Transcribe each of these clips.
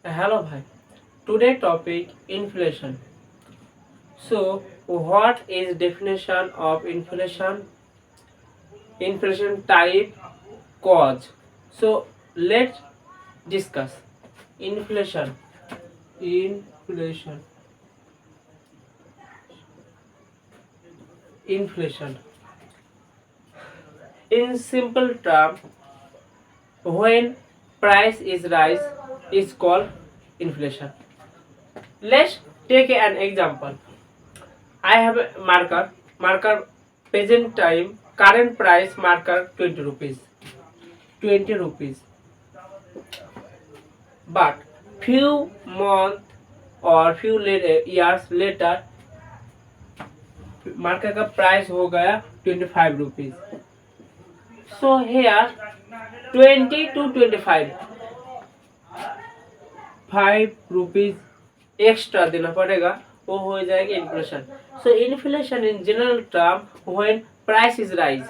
Hello, bhai. Today topic inflation. So, what is definition of inflation? Inflation type, cause. So, let's discuss inflation. Inflation. Inflation. In simple term, when price is rise is called inflation. Let's take an example. I have a marker present time, current price marker 20 rupees. 20 rupees. But few month और few years later marker का price हो गया 25 rupees. So here 20 to 25 5 rupees extra देना पड़ेगा, वो हो जाएगा inflation. So inflation in general term when price is rise.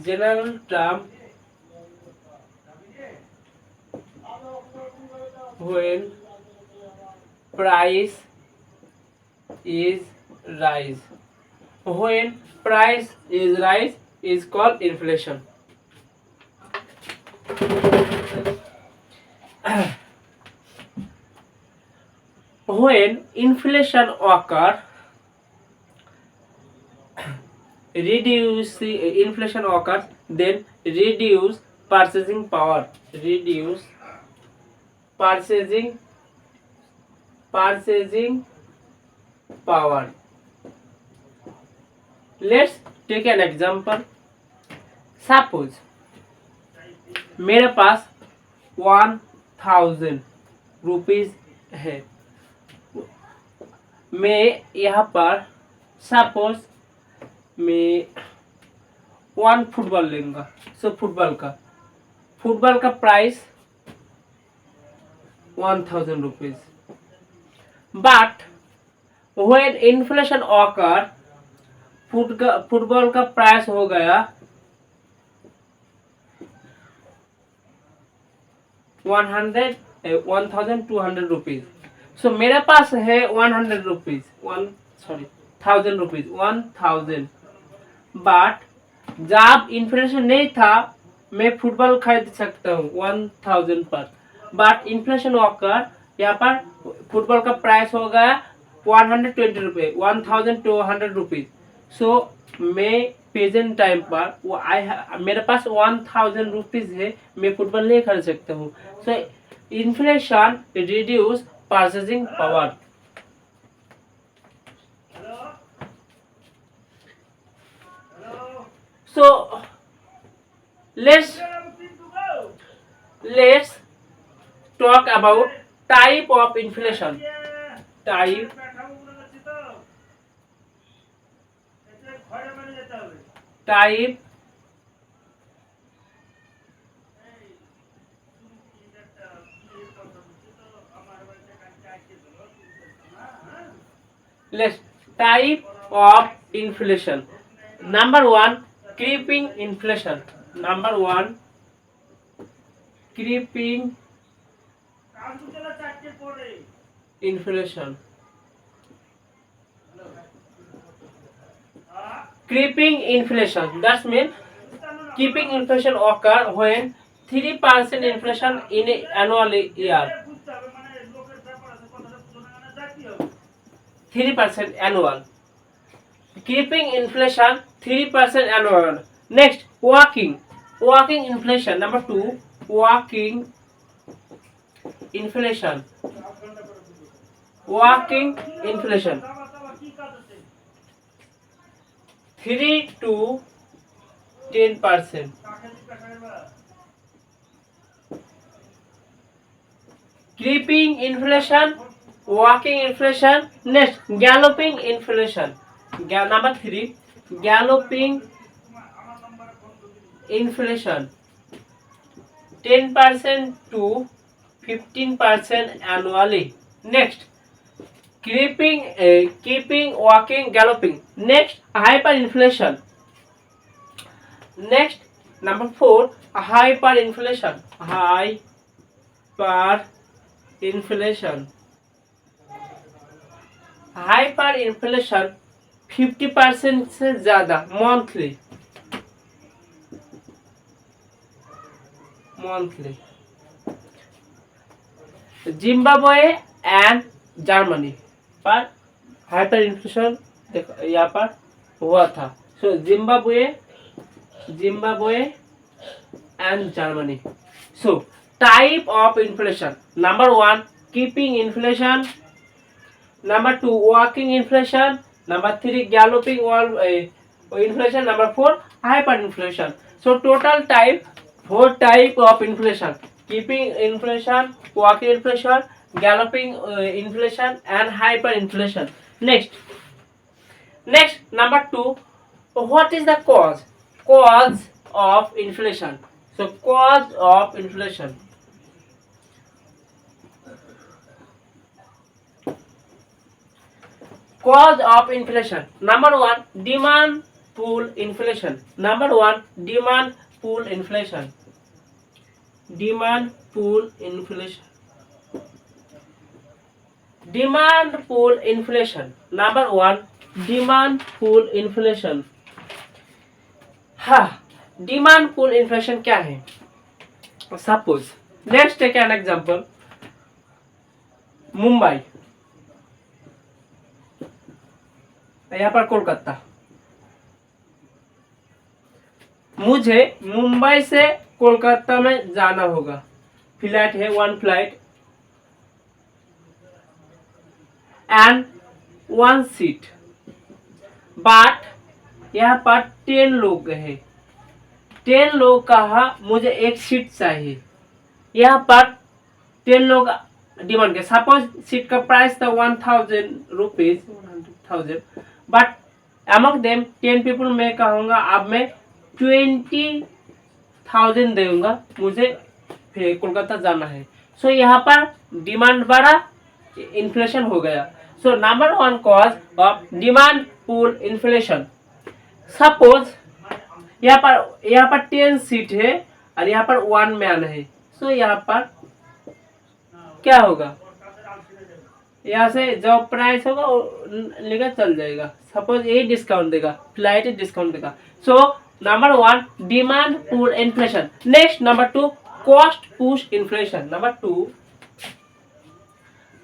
General term when price is rise. When price is rise is called inflation. When inflation occur, inflation occurs, then reduce purchasing power. Reduce purchasing power. Let's take an example. Suppose मेरे पास 1000 rupees है. मैं यहाँ पर suppose मैं one football लूँगा. सो football का price 1000 rupees. But when inflation occur football का price हो गया 1200 रुपीज. सो मेरे पास है 100 रुपीज 1000 रुपीज 1000. बट जब इन्फ्लेशन नहीं था मैं फुटबॉल खरीद सकता हूँ 1000 पर. बट इन्फ्लेशन होकर यहाँ पर फुटबॉल का प्राइस हो गया 120 रुपये 1200 रुपीज. सो मैं प्रेजेंट टाइम पर मेरे पास 1000 रुपीज है, मैं फुटबॉल नहीं खरीद सकता हूँ. सो inflation reduce purchasing power. So let's talk about type of inflation. Type Let's type of inflation. Number one, creeping inflation. Number one, creeping inflation. Creeping inflation. That means keeping inflation occur when 3% inflation in an annual year. 3% annual. Keeping inflation 3% annual. Next, walking inflation. Number two, walking inflation. 3 to 10%. Creeping inflation, walking inflation. Next, galloping inflation. Number three, galloping inflation. 10% to 15% annually. Next, keeping, walking, galloping. Next, hyperinflation. Next, number four, hyperinflation. Inflation, hyper inflation 50% से ज्यादा monthly, Zimbabwe and Germany पर hyper inflation यहाँ पर हुआ था। So Zimbabwe and Germany. So type of inflation, number 1 keeping inflation, number 2 walking inflation, number 3 galloping inflation, number 4 hyper inflation. So total type 4 type of inflation, keeping inflation, walking inflation, galloping inflation and hyperinflation. Next, number 2, what is the cause of inflation? So cause of inflation, number 1 demand pull inflation, demand pull inflation, demand pull inflation, number 1 demand pull inflation। हाँ, demand pull inflation क्या है? Suppose let's take an example, Mumbai, यहाँ पर कोलकाता, मुझे मुंबई से कोलकाता में जाना होगा, फ्लाइट है 1 फ्लाइट एंड 1 सीट, बट यहाँ पर 10 लोग हैं, 10 लोग का मुझे 1 सीट चाहिए। यहाँ पर 10 लोग डिमांड के, सपोज सीट का प्राइस था 1000 rupees, but among them 10 people मैं कहूँगा अब मैं 20,000 दूंगा, मुझे फिर कोलकाता जाना है। सो यहाँ पर डिमांड बढ़ा, इन्फ्लेशन हो गया। So number 1 cause of demand pull inflation. Suppose यहाँ पर 10 सीट है और यहाँ पर 1 मैन है। सो यहाँ पर क्या होगा, यहाँ से जो प्राइस होगा लेकर चल जाएगा। सपोज ये डिस्काउंट देगा, फ्लाइट डिस्काउंट देगा। So number 1 demand pull inflation. Next number 2 cost push inflation. Number 2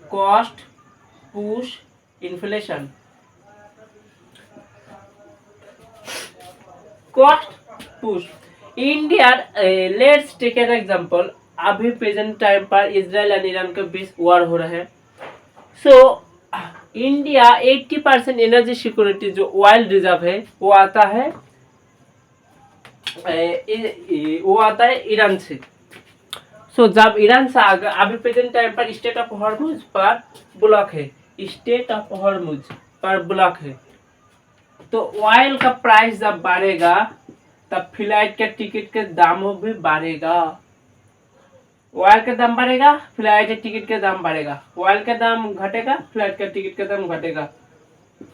cost push inflation. Cost push India, let's take an example, अभी प्रेजेंट टाइम पर इजराइल और ईरान के बीच वॉर हो रहा है। सो इंडिया 80% एनर्जी सिक्योरिटी जो ऑयल रिजर्व है वो आता है ईरान से। सो जब ईरान से आगे अभी प्रेजेंट टाइम पर स्टेट ऑफ हॉर्मुज पर ब्लॉक है, स्टेट ऑफ हॉर्मुज पर ब्लॉक है। तो ऑयल का प्राइस जब बढ़ेगा तब फ्लाइट के टिकट के दाम भी बढ़ेगा। ऑयल का दाम बढ़ेगा, फ्लाइट के टिकट के दाम बढ़ेगा। ऑयल का दाम घटेगा, फ्लाइट का टिकट का दाम घटेगा,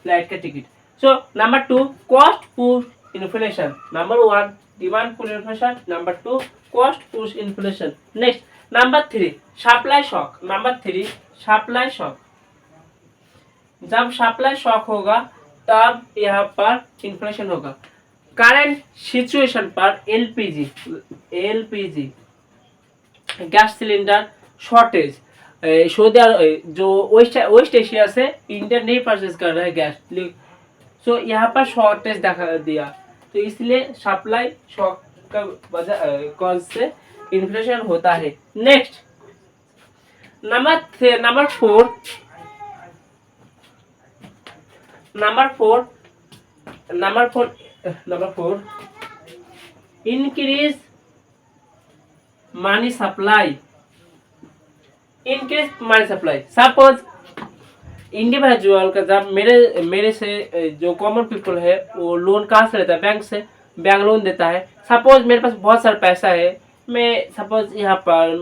फ्लाइट का ticket. So number 2 cost push inflation. Number 1 demand pull inflation, number 2 cost push inflation. Next number 3 supply shock. Number 3 supply shock. जब सप्लाई शॉक होगा तब यहाँ पर इन्फ्लेशन होगा। करंट सिचुएशन पर LPG gas cylinder shortage, Saudi जो West Asia से India नहीं परचेज कर रहा है गैस, सो यहाँ पर शॉर्टेज दिखा दिया, तो इसलिए सप्लाई शॉक का वजह कॉज से इन्फ्लेशन होता है। Next number 4 increase money supply. Suppose individual का जब मेरे से जो कॉमन पीपल है वो लोन कहाँ से लेता है, बैंक से, बैंक लोन देता है। सपोज मेरे पास बहुत सारा पैसा है, मैं सपोज यहाँ पर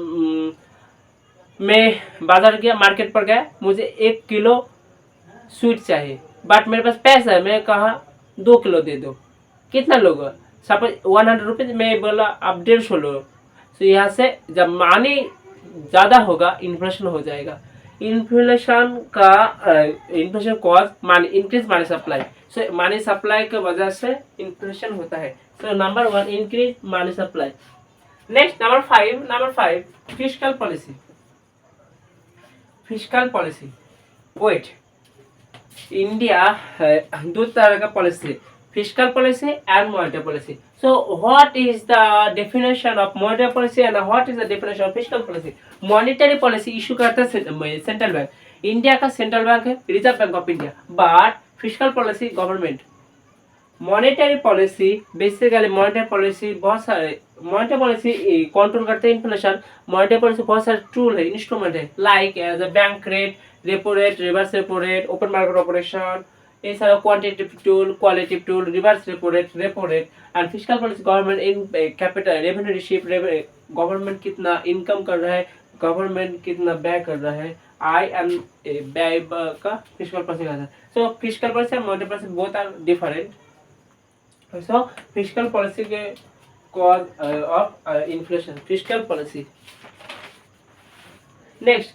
मैं बाजार गया, मार्केट पर गया, मुझे 1 किलो स्वीट चाहिए, बट मेरे पास पैसा है, मैं कहा 2 किलो दे दो, कितना लोगे? सपोज 100 रुपीज, मैं बोला आप 150 लो। तो यहाँ से जब मनी ज़्यादा होगा इन्फ्लेशन हो जाएगा। Inflation cause money increase money supply. So money supply की वजह से इन्फ्लेशन होता है। So number 1 increase money supply. Next number 5 fiscal policy. Fiscal policy wait India दो तरह का policy, fiscal policy and monetary policy. So what is the definition of monetary policy and what is the definition of fiscal policy? Monetary policy issue करता है central bank, India का central bank है reserve bank of India, but fiscal policy government. Monetary policy basically बहुत सारे monetary policy control करते हैं inflation. Monetary policy बहुत सारे टूल है, इंस्ट्रूमेंट है, like as a bank rate, repo rate, reverse repo rate, open market operation, ये सारा quantitative tool, qualitative tool, reverse repo rate and fiscal policy government in capital revenue receive, government कितना income कर रहा है, government कितना व्यय कर रहा है, आय एंड व्यय का फिस्कल पॉलिसी आता है। So fiscal policy and monetary policy both are different. So fiscal policy के cause of inflation, fiscal policy. Next,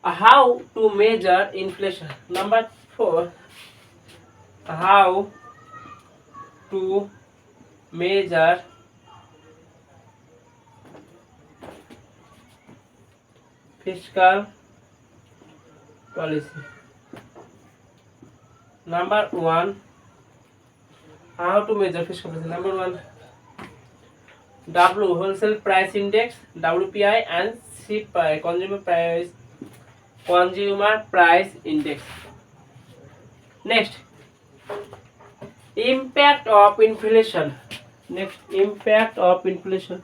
how to measure inflation? Number 4, how to measure fiscal policy. Number 1, how to measure fiscal policy? Number 1, W wholesale price index, WPI, and CPI consumer price index. Next, impact of inflation. Next, impact of inflation.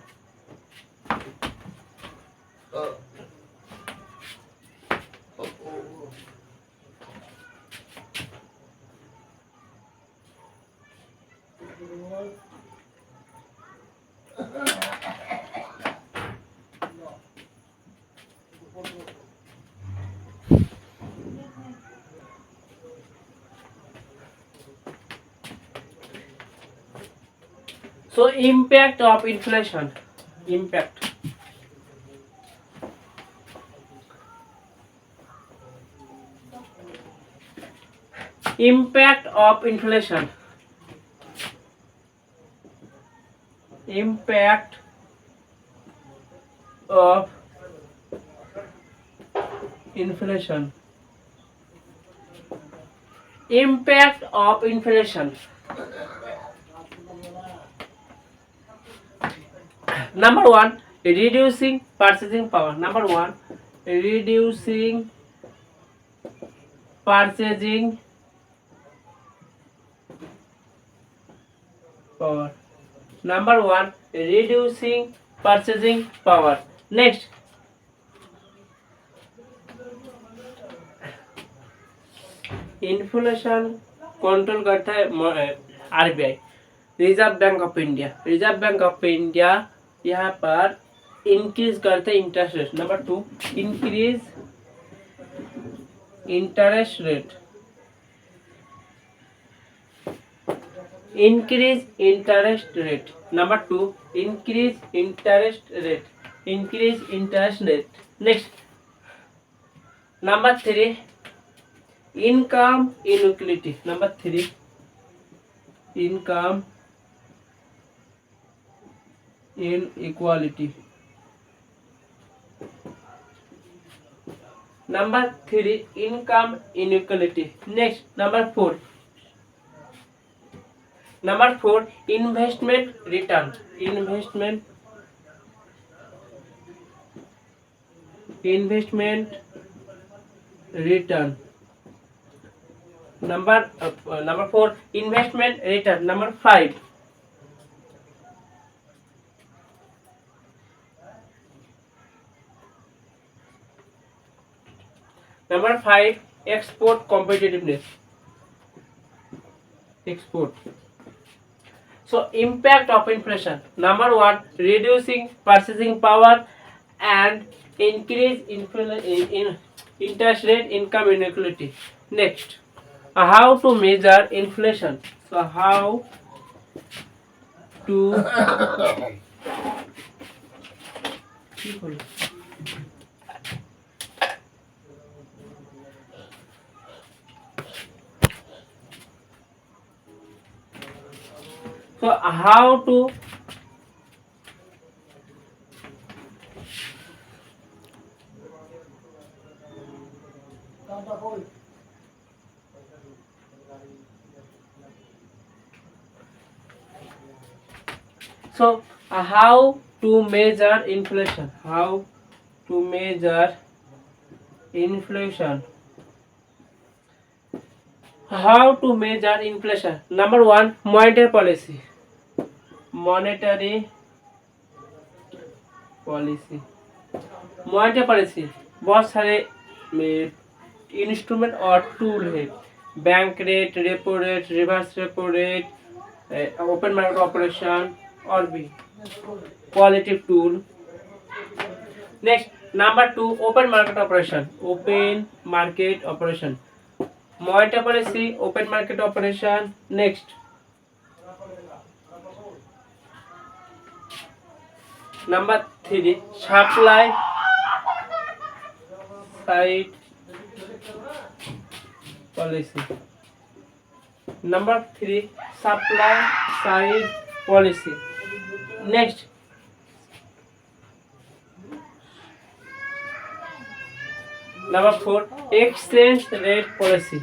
So impact of inflation. Impact. Impact of inflation. Impact of inflation. Impact of inflation. Number 1, reducing purchasing power. Number 1, reducing purchasing power. Number 1, reducing purchasing power. Next, inflation control करता है RBI, reserve bank of India. Reserve bank of India यहाँ पर increase करते हैं interest rate. Number 2, increase interest rate. Increase interest rate. Number 2, increase interest rate. Increase interest rate. Next, number 3, income inequality. Number 3, income inequality. Number 3, income inequality. Next, number 4, investment return. Investment return. Number 4, investment return. Number 5, export competitiveness. Export. So impact of inflation. Number 1, reducing purchasing power and increase in interest rate, income inequality. Next, how to measure inflation? So how to So how to how to measure inflation? How to measure inflation? How to measure inflation? Number one, monetary policy. Monetary policy. Monetary policy बहुत सारे instrument और tool है। Bank rate, repo rate, reverse repo rate, open market operation और भी qualitative tool. Next number two, open market operation. Open market operation, monetary policy, open market operation. Next number three, supply side policy. Number three, supply side policy. Next number four, exchange rate policy.